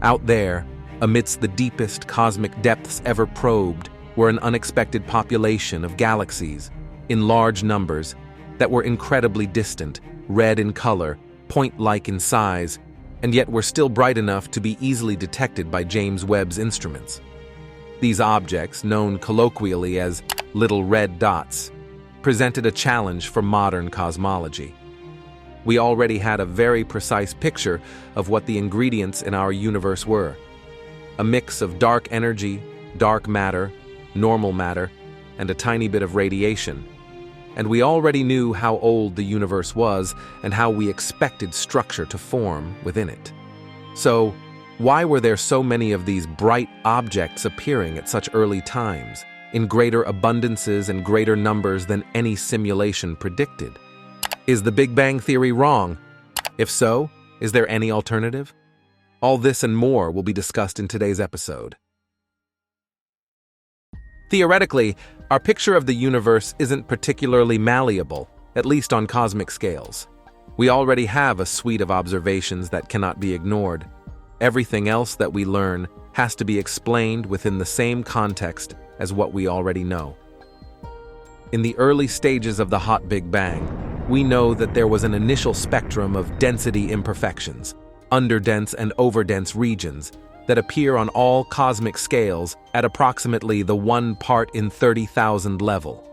Out there, amidst the deepest cosmic depths ever probed, were an unexpected population of galaxies, in large numbers, that were incredibly distant, red in color, point-like in size, and yet were still bright enough to be easily detected by James Webb's instruments. These objects, known colloquially as little red dots, presented a challenge for modern cosmology. We already had a very precise picture of what the ingredients in our universe were: a mix of dark energy, dark matter, normal matter, and a tiny bit of radiation. And we already knew how old the universe was and how we expected structure to form within it. So, why were there so many of these bright objects appearing at such early times, in greater abundances and greater numbers than any simulation predicted? Is the Big Bang Theory wrong? If so, is there any alternative? All this and more will be discussed in today's episode. Theoretically, our picture of the universe isn't particularly malleable, at least on cosmic scales. We already have a suite of observations that cannot be ignored. Everything else that we learn has to be explained within the same context as what we already know. In the early stages of the hot Big Bang, we know that there was an initial spectrum of density imperfections, underdense and overdense regions, that appear on all cosmic scales at approximately the 1 part in 30,000 level.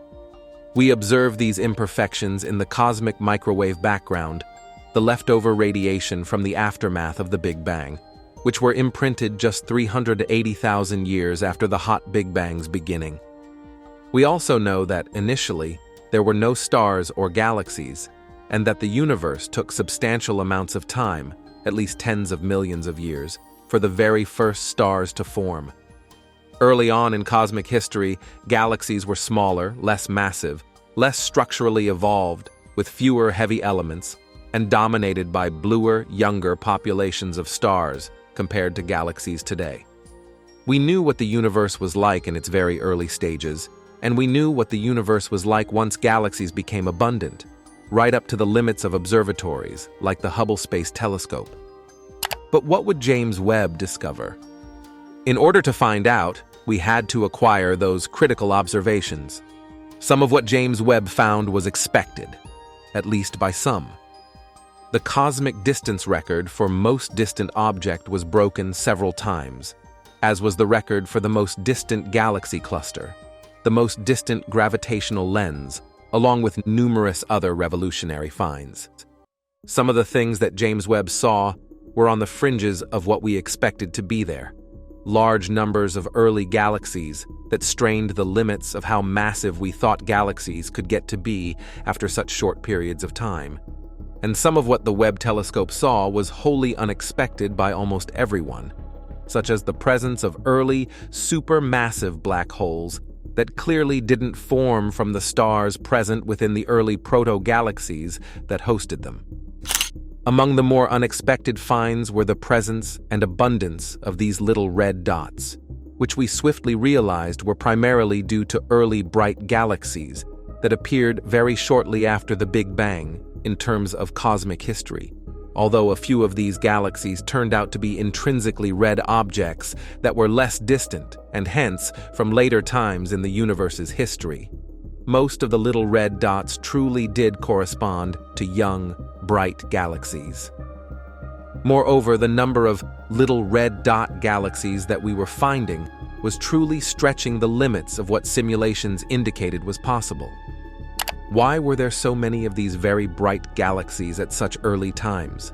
We observe these imperfections in the cosmic microwave background, the leftover radiation from the aftermath of the Big Bang, which were imprinted just 380,000 years after the hot Big Bang's beginning. We also know that, initially, there were no stars or galaxies, and that the universe took substantial amounts of time, at least tens of millions of years, for the very first stars to form. Early on in cosmic history, galaxies were smaller, less massive, less structurally evolved, with fewer heavy elements, and dominated by bluer, younger populations of stars compared to galaxies today. We knew what the universe was like in its very early stages, and we knew what the universe was like once galaxies became abundant, right up to the limits of observatories, like the Hubble Space Telescope. But what would James Webb discover? In order to find out, we had to acquire those critical observations. Some of what James Webb found was expected, at least by some. The cosmic distance record for most distant object was broken several times, as was the record for the most distant galaxy cluster, the most distant gravitational lens, along with numerous other revolutionary finds. Some of the things that James Webb saw were on the fringes of what we expected to be there. Large numbers of early galaxies that strained the limits of how massive we thought galaxies could get to be after such short periods of time. And some of what the Webb telescope saw was wholly unexpected by almost everyone, such as the presence of early, supermassive black holes that clearly didn't form from the stars present within the early proto-galaxies that hosted them. Among the more unexpected finds were the presence and abundance of these little red dots, which we swiftly realized were primarily due to early bright galaxies that appeared very shortly after the Big Bang in terms of cosmic history, although a few of these galaxies turned out to be intrinsically red objects that were less distant and hence from later times in the universe's history. Most of the little red dots truly did correspond to young, bright galaxies. Moreover, the number of little red dot galaxies that we were finding was truly stretching the limits of what simulations indicated was possible. Why were there so many of these very bright galaxies at such early times?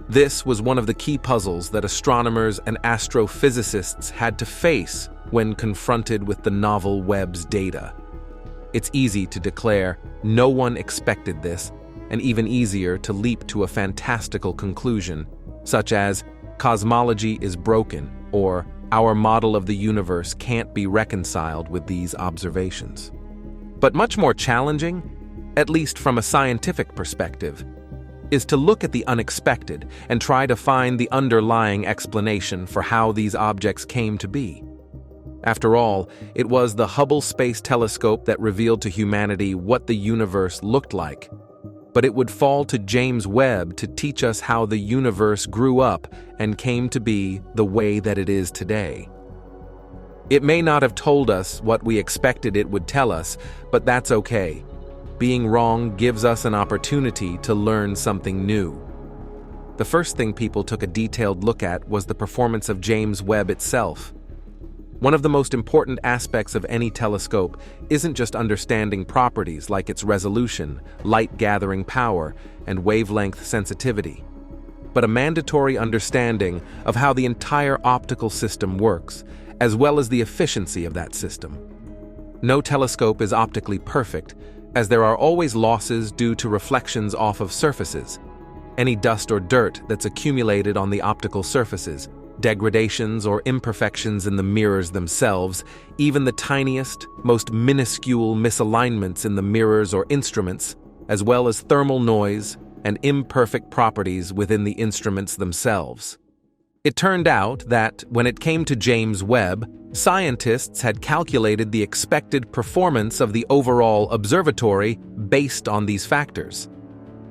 This was one of the key puzzles that astronomers and astrophysicists had to face when confronted with the novel Webb's data. It's easy to declare, no one expected this, and even easier to leap to a fantastical conclusion, such as, cosmology is broken, or our model of the universe can't be reconciled with these observations. But much more challenging, at least from a scientific perspective, is to look at the unexpected and try to find the underlying explanation for how these objects came to be. After all, it was the Hubble Space Telescope that revealed to humanity what the universe looked like. but it would fall to James Webb to teach us how the universe grew up and came to be the way that it is today. It may not have told us what we expected it would tell us, but that's okay. Being wrong gives us an opportunity to learn something new. The first thing people took a detailed look at was the performance of James Webb itself. One of the most important aspects of any telescope isn't just understanding properties like its resolution, light-gathering power, and wavelength sensitivity, but a mandatory understanding of how the entire optical system works, as well as the efficiency of that system. No telescope is optically perfect, as there are always losses due to reflections off of surfaces, any dust or dirt that's accumulated on the optical surfaces, degradations or imperfections in the mirrors themselves, even the tiniest, most minuscule misalignments in the mirrors or instruments, as well as thermal noise and imperfect properties within the instruments themselves. It turned out that, when it came to James Webb, scientists had calculated the expected performance of the overall observatory based on these factors.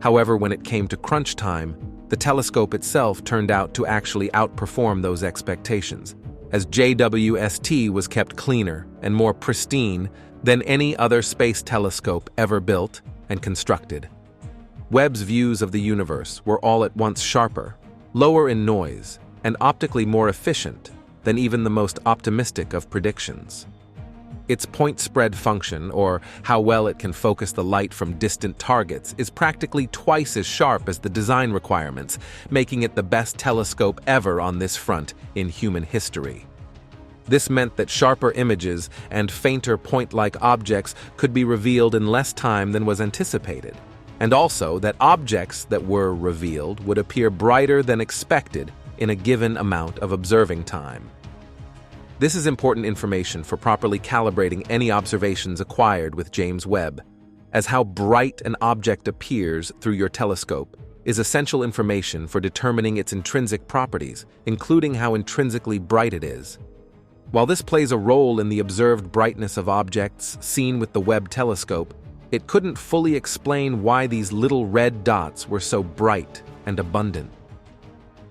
However, when it came to crunch time, the telescope itself turned out to actually outperform those expectations, as JWST was kept cleaner and more pristine than any other space telescope ever built and constructed. Webb's views of the universe were all at once sharper, lower in noise, and optically more efficient than even the most optimistic of predictions. Its point spread function, or how well it can focus the light from distant targets, is practically twice as sharp as the design requirements, making it the best telescope ever on this front in human history. This meant that sharper images and fainter point-like objects could be revealed in less time than was anticipated, and also that objects that were revealed would appear brighter than expected in a given amount of observing time. This is important information for properly calibrating any observations acquired with James Webb, as how bright an object appears through your telescope is essential information for determining its intrinsic properties, including how intrinsically bright it is. While this plays a role in the observed brightness of objects seen with the Webb telescope, it couldn't fully explain why these little red dots were so bright and abundant.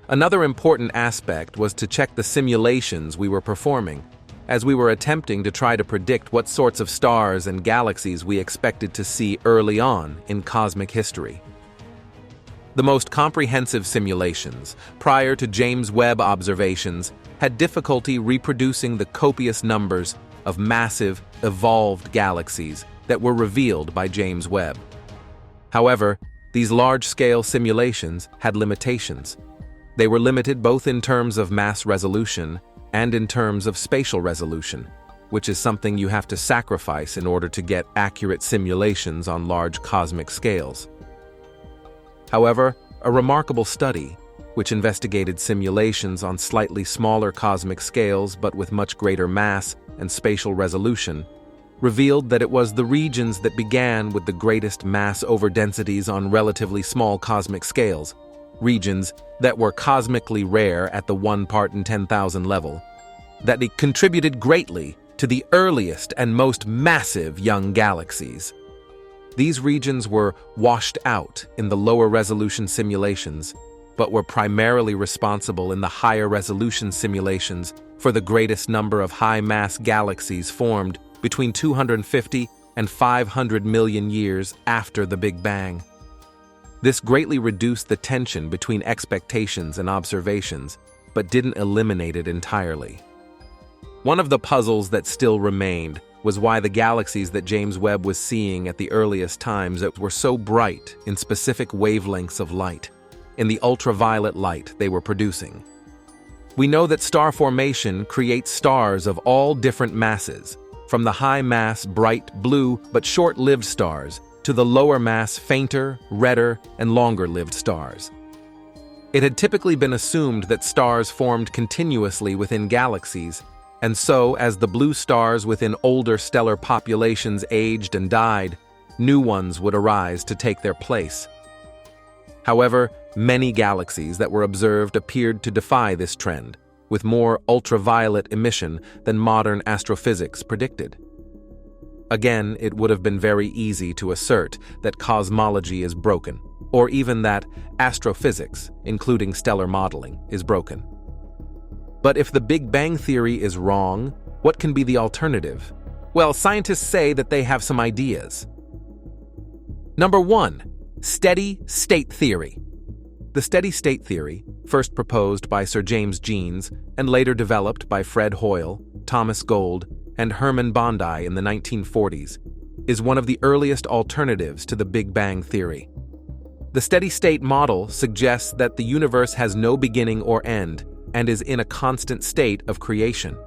Another important aspect was to check the simulations we were performing, as we were attempting to try to predict what sorts of stars and galaxies we expected to see early on in cosmic history. The most comprehensive simulations, prior to James Webb observations, had difficulty reproducing the copious numbers of massive, evolved galaxies that were revealed by James Webb. However, these large-scale simulations had limitations. They were limited both in terms of mass resolution and in terms of spatial resolution, which is something you have to sacrifice in order to get accurate simulations on large cosmic scales. However, a remarkable study, which investigated simulations on slightly smaller cosmic scales but with much greater mass and spatial resolution, revealed that it was the regions that began with the greatest mass overdensities on relatively small cosmic scales, regions that were cosmically rare at the 1 part in 10,000 level, that it contributed greatly to the earliest and most massive young galaxies. These regions were washed out in the lower resolution simulations, but were primarily responsible in the higher resolution simulations for the greatest number of high-mass galaxies formed between 250 and 500 million years after the Big Bang. This greatly reduced the tension between expectations and observations, but didn't eliminate it entirely. One of the puzzles that still remained was why the galaxies that James Webb was seeing at the earliest times were so bright in specific wavelengths of light, in the ultraviolet light they were producing. We know that star formation creates stars of all different masses, from the high-mass, bright blue but short-lived stars to the lower-mass, fainter, redder, and longer-lived stars. It had typically been assumed that stars formed continuously within galaxies, and so, as the blue stars within older stellar populations aged and died, new ones would arise to take their place. However, many galaxies that were observed appeared to defy this trend, with more ultraviolet emission than modern astrophysics predicted. Again, it would have been very easy to assert that cosmology is broken, or even that astrophysics, including stellar modeling, is broken. But if the Big Bang Theory is wrong, what can be the alternative? Well, scientists say that they have some ideas. Number 1. Steady state theory. The steady state theory, first proposed by Sir James Jeans and later developed by Fred Hoyle, Thomas Gold, and Hermann Bondi in the 1940s, is one of the earliest alternatives to the Big Bang Theory. The steady state model suggests that the universe has no beginning or end and is in a constant state of creation.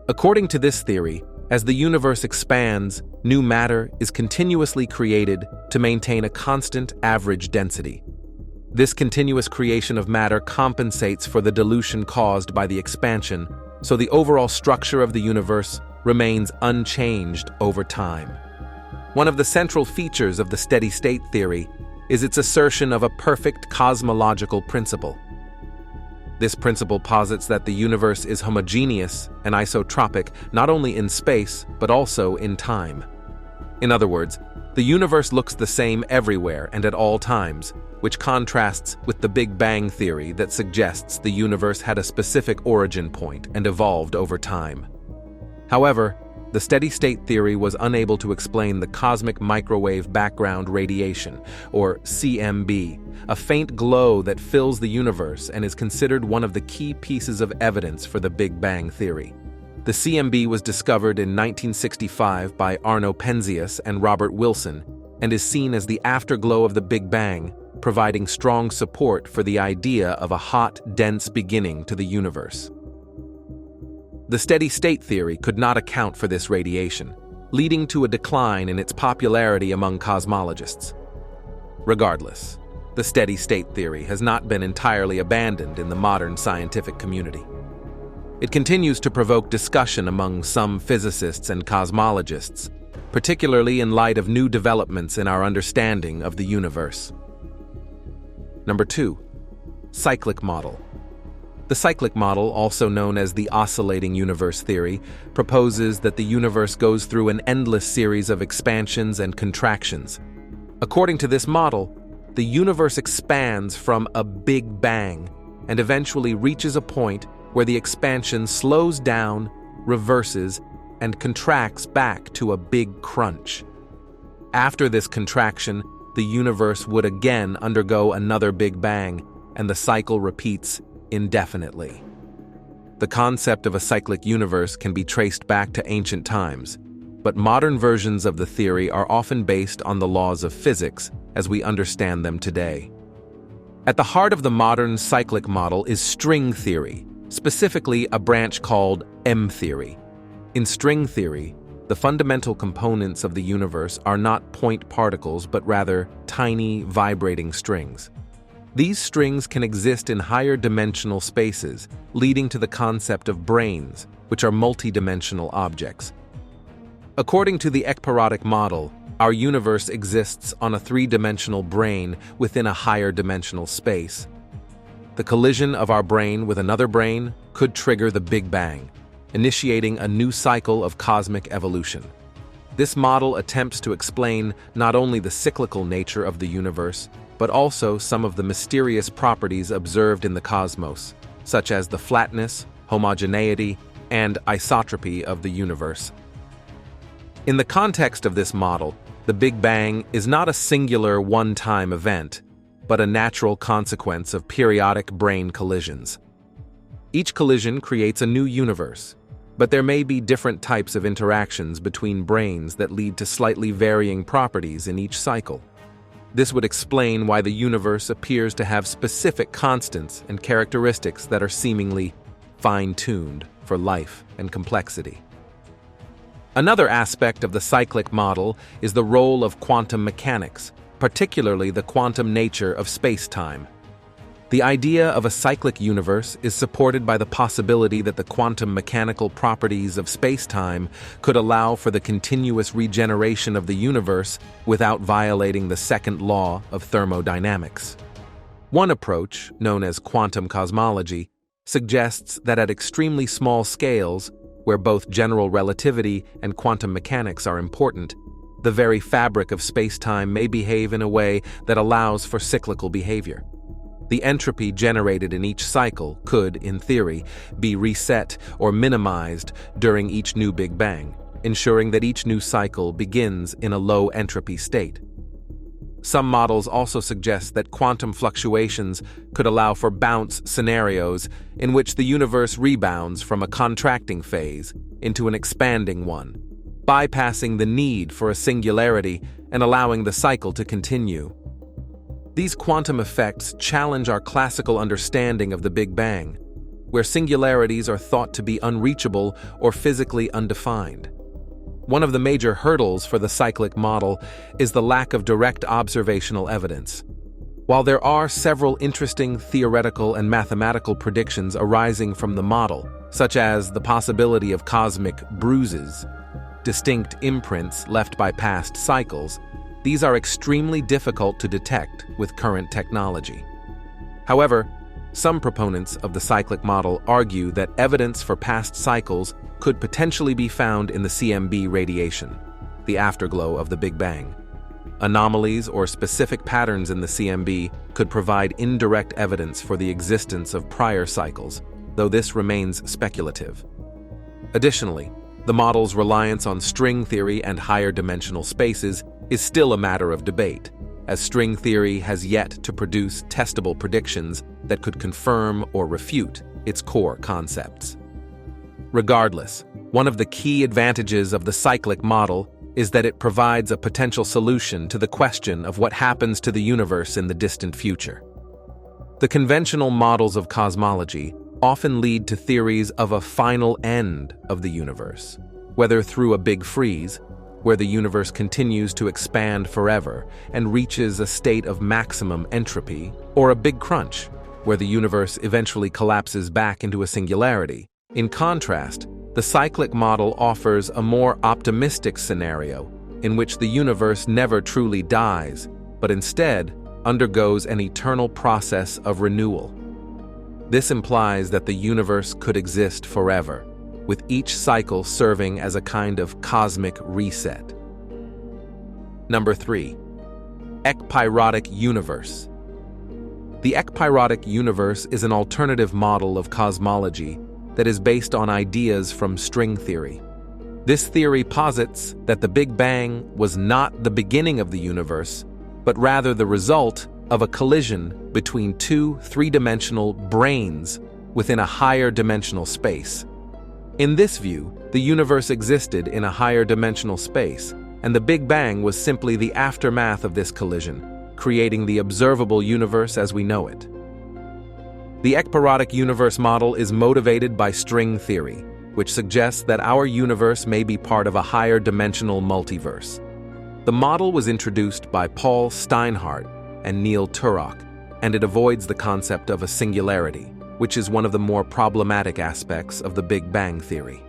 According to this theory, as the universe expands, new matter is continuously created to maintain a constant average density. This continuous creation of matter compensates for the dilution caused by the expansion, so the overall structure of the universe remains unchanged over time. One of the central features of the steady-state theory is its assertion of a perfect cosmological principle. This principle posits that the universe is homogeneous and isotropic not only in space but also in time. In other words, the universe looks the same everywhere and at all times, which contrasts with the Big Bang Theory that suggests the universe had a specific origin point and evolved over time. However, the steady-state theory was unable to explain the cosmic microwave background radiation, or CMB, a faint glow that fills the universe and is considered one of the key pieces of evidence for the Big Bang Theory. The CMB was discovered in 1965 by Arno Penzias and Robert Wilson and is seen as the afterglow of the Big Bang, providing strong support for the idea of a hot, dense beginning to the universe. The steady-state theory could not account for this radiation, leading to a decline in its popularity among cosmologists. Regardless, the steady-state theory has not been entirely abandoned in the modern scientific community. It continues to provoke discussion among some physicists and cosmologists, particularly in light of new developments in our understanding of the universe. Number 2. Cyclic model. The cyclic model, also known as the oscillating universe theory, proposes that the universe goes through an endless series of expansions and contractions. According to this model, the universe expands from a Big Bang and eventually reaches a point where the expansion slows down, reverses, and contracts back to a big crunch. After this contraction, the universe would again undergo another Big Bang, and the cycle repeats indefinitely. The concept of a cyclic universe can be traced back to ancient times, but modern versions of the theory are often based on the laws of physics as we understand them today. At the heart of the modern cyclic model is string theory, specifically a branch called M-theory. In string theory, the fundamental components of the universe are not point particles but rather tiny, vibrating strings. These strings can exist in higher dimensional spaces, leading to the concept of branes, which are multidimensional objects. According to the ekpyrotic model, our universe exists on a three-dimensional brane within a higher dimensional space. The collision of our brane with another brane could trigger the Big Bang, initiating a new cycle of cosmic evolution. This model attempts to explain not only the cyclical nature of the universe, but also some of the mysterious properties observed in the cosmos, such as the flatness, homogeneity, and isotropy of the universe. In the context of this model, the Big Bang is not a singular one-time event, but a natural consequence of periodic brane collisions. Each collision creates a new universe, but there may be different types of interactions between branes that lead to slightly varying properties in each cycle. This would explain why the universe appears to have specific constants and characteristics that are seemingly fine-tuned for life and complexity. Another aspect of the cyclic model is the role of quantum mechanics, particularly the quantum nature of space-time. The idea of a cyclic universe is supported by the possibility that the quantum mechanical properties of space-time could allow for the continuous regeneration of the universe without violating the second law of thermodynamics. One approach, known as quantum cosmology, suggests that at extremely small scales, where both general relativity and quantum mechanics are important, the very fabric of space-time may behave in a way that allows for cyclical behavior. The entropy generated in each cycle could, in theory, be reset or minimized during each new Big Bang, ensuring that each new cycle begins in a low entropy state. Some models also suggest that quantum fluctuations could allow for bounce scenarios in which the universe rebounds from a contracting phase into an expanding one, bypassing the need for a singularity and allowing the cycle to continue. These quantum effects challenge our classical understanding of the Big Bang, where singularities are thought to be unreachable or physically undefined. One of the major hurdles for the cyclic model is the lack of direct observational evidence. While there are several interesting theoretical and mathematical predictions arising from the model, such as the possibility of cosmic bruises, distinct imprints left by past cycles, these are extremely difficult to detect with current technology. However, some proponents of the cyclic model argue that evidence for past cycles could potentially be found in the CMB radiation, the afterglow of the Big Bang. Anomalies or specific patterns in the CMB could provide indirect evidence for the existence of prior cycles, though this remains speculative. Additionally, the model's reliance on string theory and higher dimensional spaces is still a matter of debate, as string theory has yet to produce testable predictions that could confirm or refute its core concepts. Regardless, one of the key advantages of the cyclic model is that it provides a potential solution to the question of what happens to the universe in the distant future. The conventional models of cosmology often lead to theories of a final end of the universe, whether through a big freeze, where the universe continues to expand forever and reaches a state of maximum entropy, or a big crunch, where the universe eventually collapses back into a singularity. In contrast, the cyclic model offers a more optimistic scenario in which the universe never truly dies, but instead undergoes an eternal process of renewal. This implies that the universe could exist forever, with each cycle serving as a kind of cosmic reset. Number 3. Ekpyrotic universe. The ekpyrotic universe is an alternative model of cosmology that is based on ideas from string theory. This theory posits that the Big Bang was not the beginning of the universe, but rather the result of a collision between two three-dimensional branes within a higher dimensional space. In this view, the universe existed in a higher dimensional space, and the Big Bang was simply the aftermath of this collision, creating the observable universe as we know it. The ekpyrotic universe model is motivated by string theory, which suggests that our universe may be part of a higher dimensional multiverse. The model was introduced by Paul Steinhardt and Neil Turok, and it avoids the concept of a singularity, which is one of the more problematic aspects of the Big Bang theory.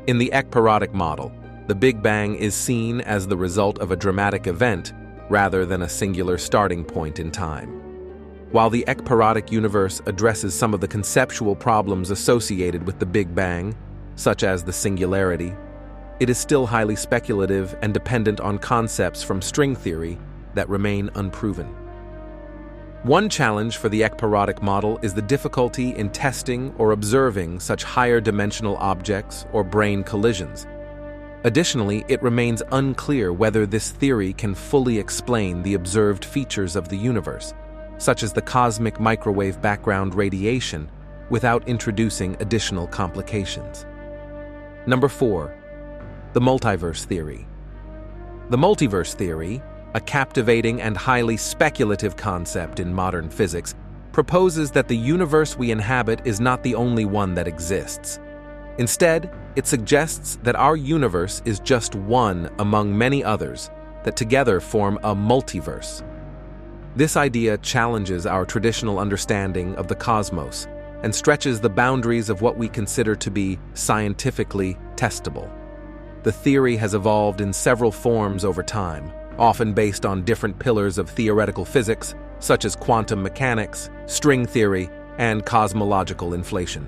In the ekpyrotic model, the Big Bang is seen as the result of a dramatic event rather than a singular starting point in time. While the ekpyrotic universe addresses some of the conceptual problems associated with the Big Bang, such as the singularity, it is still highly speculative and dependent on concepts from string theory that remain unproven. One challenge for the ekpyrotic model is the difficulty in testing or observing such higher dimensional objects or brane collisions. Additionally, it remains unclear whether this theory can fully explain the observed features of the universe, such as the cosmic microwave background radiation, without introducing additional complications. Number 4. The multiverse theory. The multiverse theory, a captivating and highly speculative concept in modern physics, proposes that the universe we inhabit is not the only one that exists. Instead, it suggests that our universe is just one among many others that together form a multiverse. This idea challenges our traditional understanding of the cosmos and stretches the boundaries of what we consider to be scientifically testable. The theory has evolved in several forms over time, often based on different pillars of theoretical physics, such as quantum mechanics, string theory, and cosmological inflation.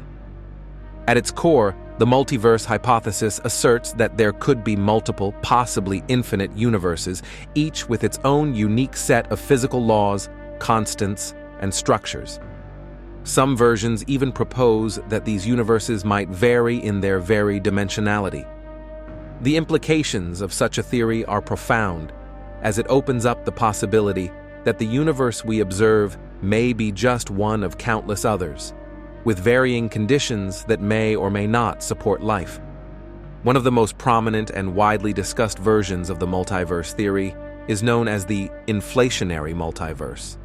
At its core, The multiverse hypothesis asserts that there could be multiple, possibly infinite universes, each with its own unique set of physical laws, constants, and structures. Some versions even propose that these universes might vary in their very dimensionality. The implications of such a theory are profound, as it opens up the possibility that the universe we observe may be just one of countless others, with varying conditions that may or may not support life. One of the most prominent and widely discussed versions of the multiverse theory is known as the inflationary multiverse.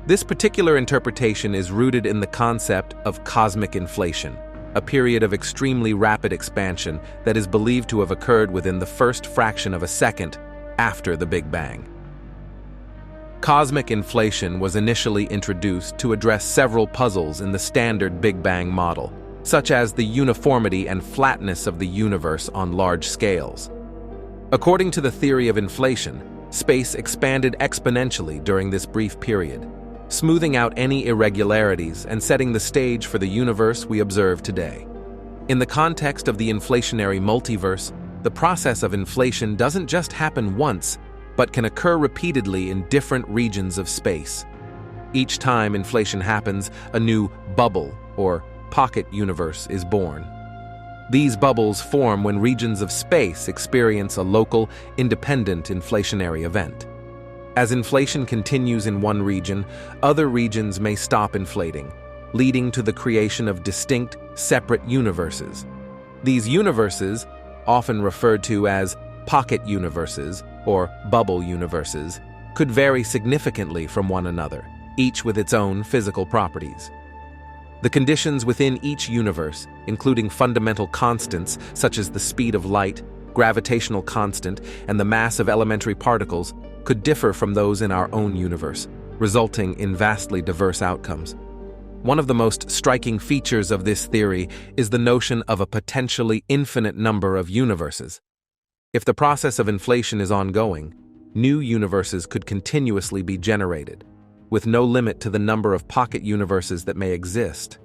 This particular interpretation is rooted in the concept of cosmic inflation, a period of extremely rapid expansion that is believed to have occurred within the first fraction of a second after the Big Bang. Cosmic inflation was initially introduced to address several puzzles in the standard Big Bang model, such as the uniformity and flatness of the universe on large scales. According to the theory of inflation, space expanded exponentially during this brief period, smoothing out any irregularities and setting the stage for the universe we observe today. In the context of the inflationary multiverse, the process of inflation doesn't just happen once, but can occur repeatedly in different regions of space. Each time inflation happens, a new bubble or pocket universe is born. These bubbles form when regions of space experience a local, independent inflationary event. As inflation continues in one region, other regions may stop inflating, leading to the creation of distinct, separate universes. These universes, often referred to as pocket universes or bubble universes, could vary significantly from one another, each with its own physical properties. The conditions within each universe, including fundamental constants such as the speed of light, gravitational constant, and the mass of elementary particles, could differ from those in our own universe, resulting in vastly diverse outcomes. One of the most striking features of this theory is the notion of a potentially infinite number of universes. If the process of inflation is ongoing, new universes could continuously be generated, with no limit to the number of pocket universes that may exist.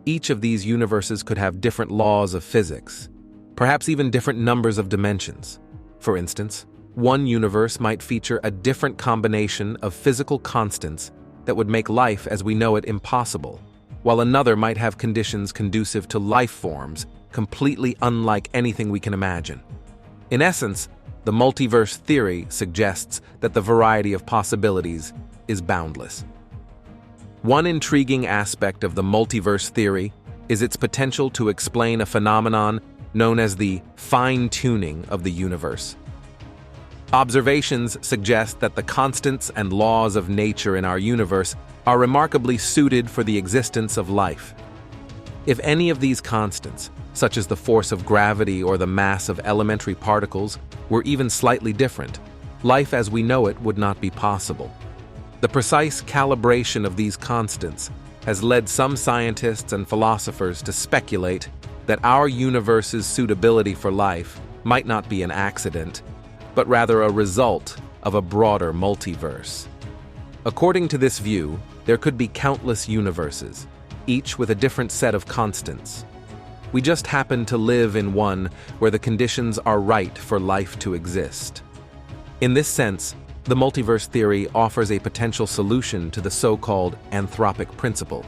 Each of these universes could have different laws of physics, perhaps even different numbers of dimensions. For instance, one universe might feature a different combination of physical constants that would make life as we know it impossible, while another might have conditions conducive to life forms completely unlike anything we can imagine. In essence, the multiverse theory suggests that the variety of possibilities is boundless. One intriguing aspect of the multiverse theory is its potential to explain a phenomenon known as the fine-tuning of the universe. Observations suggest that the constants and laws of nature in our universe are remarkably suited for the existence of life. If any of these constants, such as the force of gravity or the mass of elementary particles, were even slightly different, life as we know it would not be possible. The precise calibration of these constants has led some scientists and philosophers to speculate that our universe's suitability for life might not be an accident, but rather a result of a broader multiverse. According to this view, there could be countless universes, each with a different set of constants. We just happen to live in one where the conditions are right for life to exist. In this sense, the multiverse theory offers a potential solution to the so-called anthropic principle,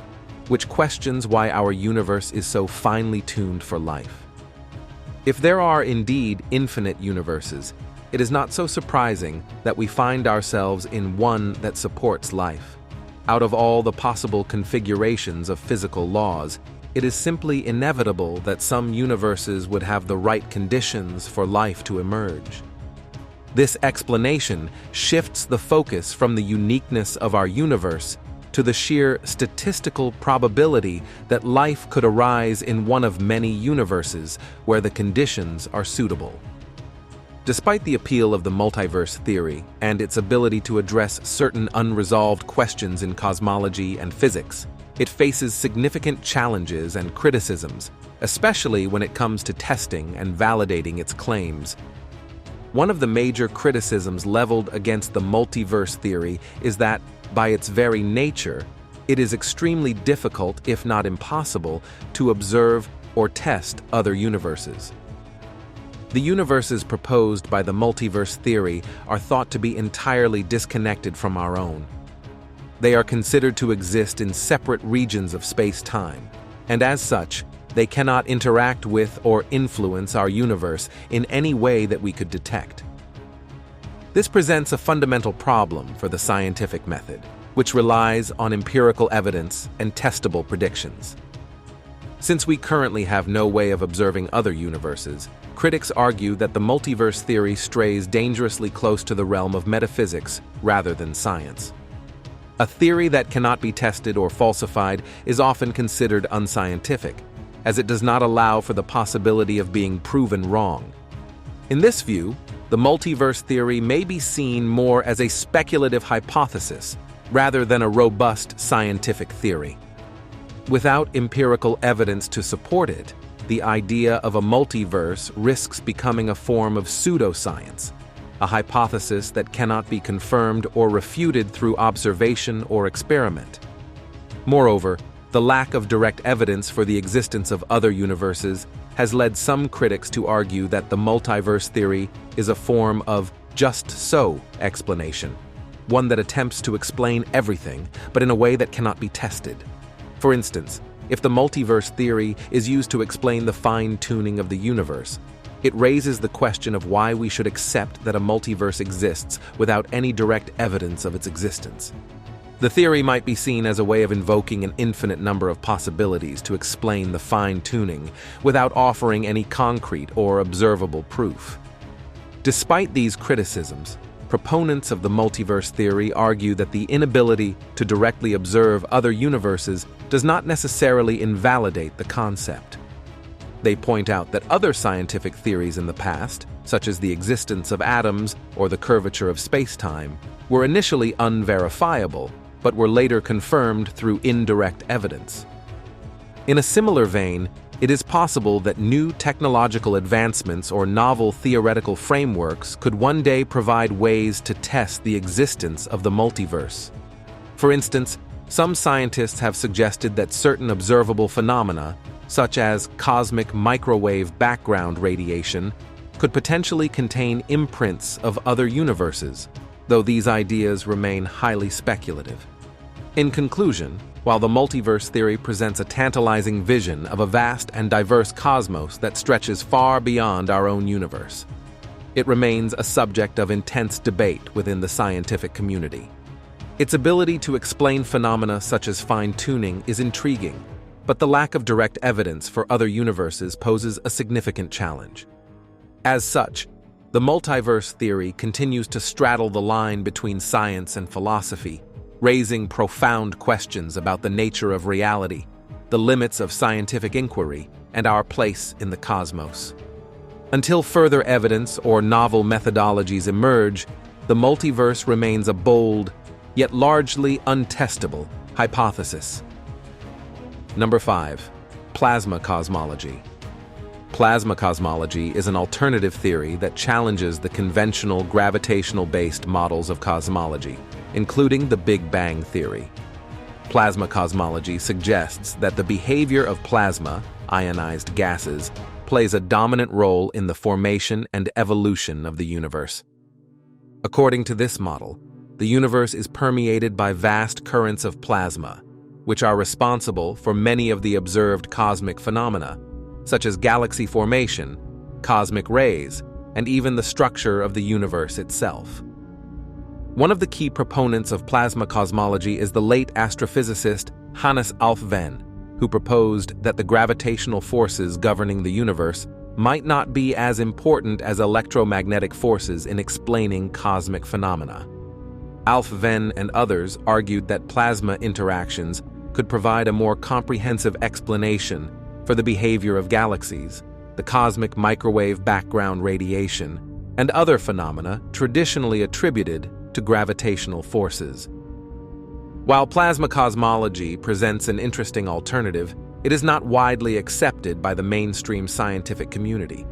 which questions why our universe is so finely tuned for life. If there are indeed infinite universes, it is not so surprising that we find ourselves in one that supports life. Out of all the possible configurations of physical laws, it is simply inevitable that some universes would have the right conditions for life to emerge. This explanation shifts the focus from the uniqueness of our universe to the sheer statistical probability that life could arise in one of many universes where the conditions are suitable. Despite the appeal of the multiverse theory and its ability to address certain unresolved questions in cosmology and physics, it faces significant challenges and criticisms, especially when it comes to testing and validating its claims. One of the major criticisms leveled against the multiverse theory is that, by its very nature, it is extremely difficult, if not impossible, to observe or test other universes. The universes proposed by the multiverse theory are thought to be entirely disconnected from our own. They are considered to exist in separate regions of space-time, and as such, they cannot interact with or influence our universe in any way that we could detect. This presents a fundamental problem for the scientific method, which relies on empirical evidence and testable predictions. Since we currently have no way of observing other universes, critics argue that the multiverse theory strays dangerously close to the realm of metaphysics rather than science. A theory that cannot be tested or falsified is often considered unscientific, as it does not allow for the possibility of being proven wrong. In this view, the multiverse theory may be seen more as a speculative hypothesis rather than a robust scientific theory. Without empirical evidence to support it, the idea of a multiverse risks becoming a form of pseudoscience, a hypothesis that cannot be confirmed or refuted through observation or experiment. Moreover, the lack of direct evidence for the existence of other universes has led some critics to argue that the multiverse theory is a form of just-so explanation, one that attempts to explain everything, but in a way that cannot be tested. For instance, if the multiverse theory is used to explain the fine-tuning of the universe, it raises the question of why we should accept that a multiverse exists without any direct evidence of its existence. The theory might be seen as a way of invoking an infinite number of possibilities to explain the fine-tuning without offering any concrete or observable proof. Despite these criticisms, proponents of the multiverse theory argue that the inability to directly observe other universes does not necessarily invalidate the concept. They point out that other scientific theories in the past, such as the existence of atoms or the curvature of space-time, were initially unverifiable, but were later confirmed through indirect evidence. In a similar vein, it is possible that new technological advancements or novel theoretical frameworks could one day provide ways to test the existence of the multiverse. For instance, some scientists have suggested that certain observable phenomena, such as cosmic microwave background radiation, could potentially contain imprints of other universes, though these ideas remain highly speculative. In conclusion, while the multiverse theory presents a tantalizing vision of a vast and diverse cosmos that stretches far beyond our own universe, it remains a subject of intense debate within the scientific community. Its ability to explain phenomena such as fine-tuning is intriguing, but the lack of direct evidence for other universes poses a significant challenge. As such, the multiverse theory continues to straddle the line between science and philosophy, raising profound questions about the nature of reality, the limits of scientific inquiry, and our place in the cosmos. Until further evidence or novel methodologies emerge, the multiverse remains a bold, yet largely untestable, hypothesis. Number 5. Plasma cosmology. Plasma cosmology is an alternative theory that challenges the conventional gravitational-based models of cosmology, including the Big Bang theory. Plasma cosmology suggests that the behavior of plasma, ionized gases, plays a dominant role in the formation and evolution of the universe. According to this model, the universe is permeated by vast currents of plasma, which are responsible for many of the observed cosmic phenomena, such as galaxy formation, cosmic rays, and even the structure of the universe itself. One of the key proponents of plasma cosmology is the late astrophysicist Hannes Alf Venn, who proposed that the gravitational forces governing the universe might not be as important as electromagnetic forces in explaining cosmic phenomena. Alf Venn and others argued that plasma interactions could provide a more comprehensive explanation for the behavior of galaxies, the cosmic microwave background radiation, and other phenomena traditionally attributed to gravitational forces. While plasma cosmology presents an interesting alternative, it is not widely accepted by the mainstream scientific community.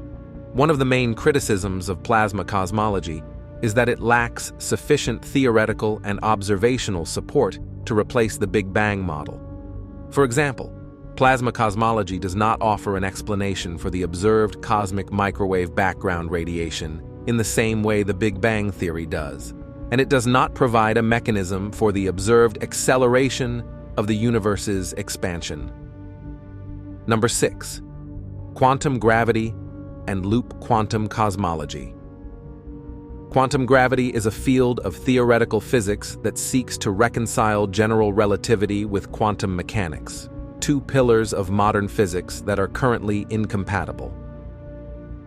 One of the main criticisms of plasma cosmology is that it lacks sufficient theoretical and observational support to replace the Big Bang model. For example, Plasma cosmology does not offer an explanation for the observed cosmic microwave background radiation in the same way the Big Bang theory does, and it does not provide a mechanism for the observed acceleration of the universe's expansion. Number 6. Quantum gravity and loop quantum cosmology. Quantum gravity is a field of theoretical physics that seeks to reconcile general relativity with quantum mechanics, two pillars of modern physics that are currently incompatible.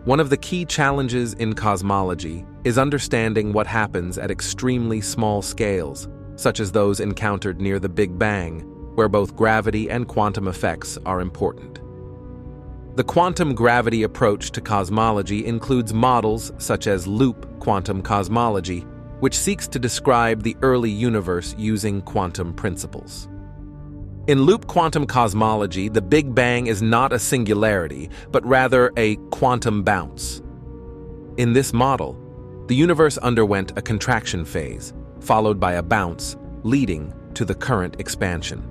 One of the key challenges in cosmology is understanding what happens at extremely small scales, such as those encountered near the Big Bang, where both gravity and quantum effects are important. The quantum gravity approach to cosmology includes models such as loop quantum cosmology, which seeks to describe the early universe using quantum principles. In loop quantum cosmology, the Big Bang is not a singularity, but rather a quantum bounce. In this model, the universe underwent a contraction phase, followed by a bounce, leading to the current expansion.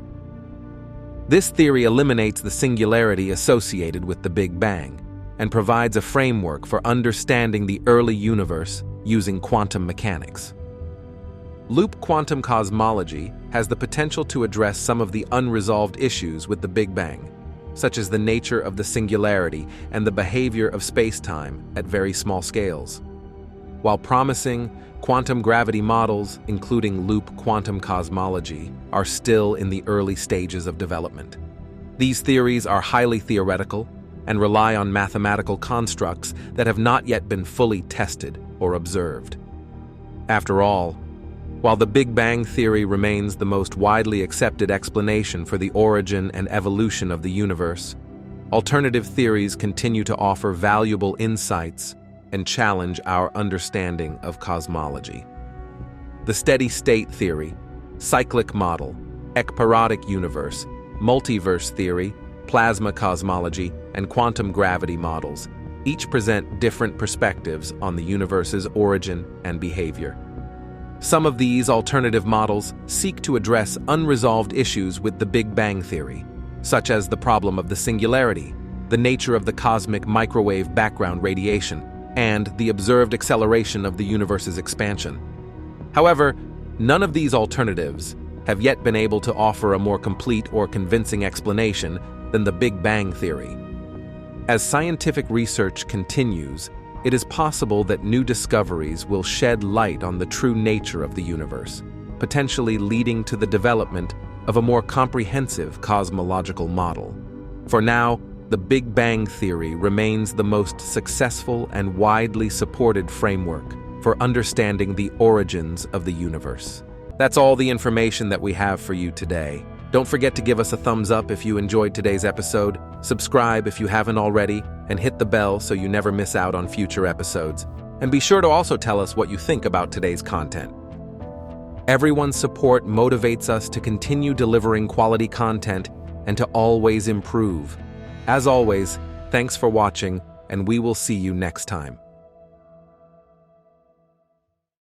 This theory eliminates the singularity associated with the Big Bang and provides a framework for understanding the early universe using quantum mechanics. Loop quantum cosmology has the potential to address some of the unresolved issues with the Big Bang, such as the nature of the singularity and the behavior of space-time at very small scales. While promising, quantum gravity models, including loop quantum cosmology, are still in the early stages of development. These theories are highly theoretical and rely on mathematical constructs that have not yet been fully tested or observed. After all, while the Big Bang theory remains the most widely accepted explanation for the origin and evolution of the universe, alternative theories continue to offer valuable insights and challenge our understanding of cosmology. The steady-state theory, cyclic model, ekpyrotic universe, multiverse theory, plasma cosmology, and quantum gravity models each present different perspectives on the universe's origin and behavior. Some of these alternative models seek to address unresolved issues with the Big Bang theory, such as the problem of the singularity, the nature of the cosmic microwave background radiation, and the observed acceleration of the universe's expansion. However, none of these alternatives have yet been able to offer a more complete or convincing explanation than the Big Bang theory. As scientific research continues, it is possible that new discoveries will shed light on the true nature of the universe, potentially leading to the development of a more comprehensive cosmological model. For now, the Big Bang theory remains the most successful and widely supported framework for understanding the origins of the universe. That's all the information that we have for you today. Don't forget to give us a thumbs up if you enjoyed today's episode, subscribe if you haven't already, and hit the bell so you never miss out on future episodes. And be sure to also tell us what you think about today's content. Everyone's support motivates us to continue delivering quality content and to always improve. As always, thanks for watching, and we will see you next time.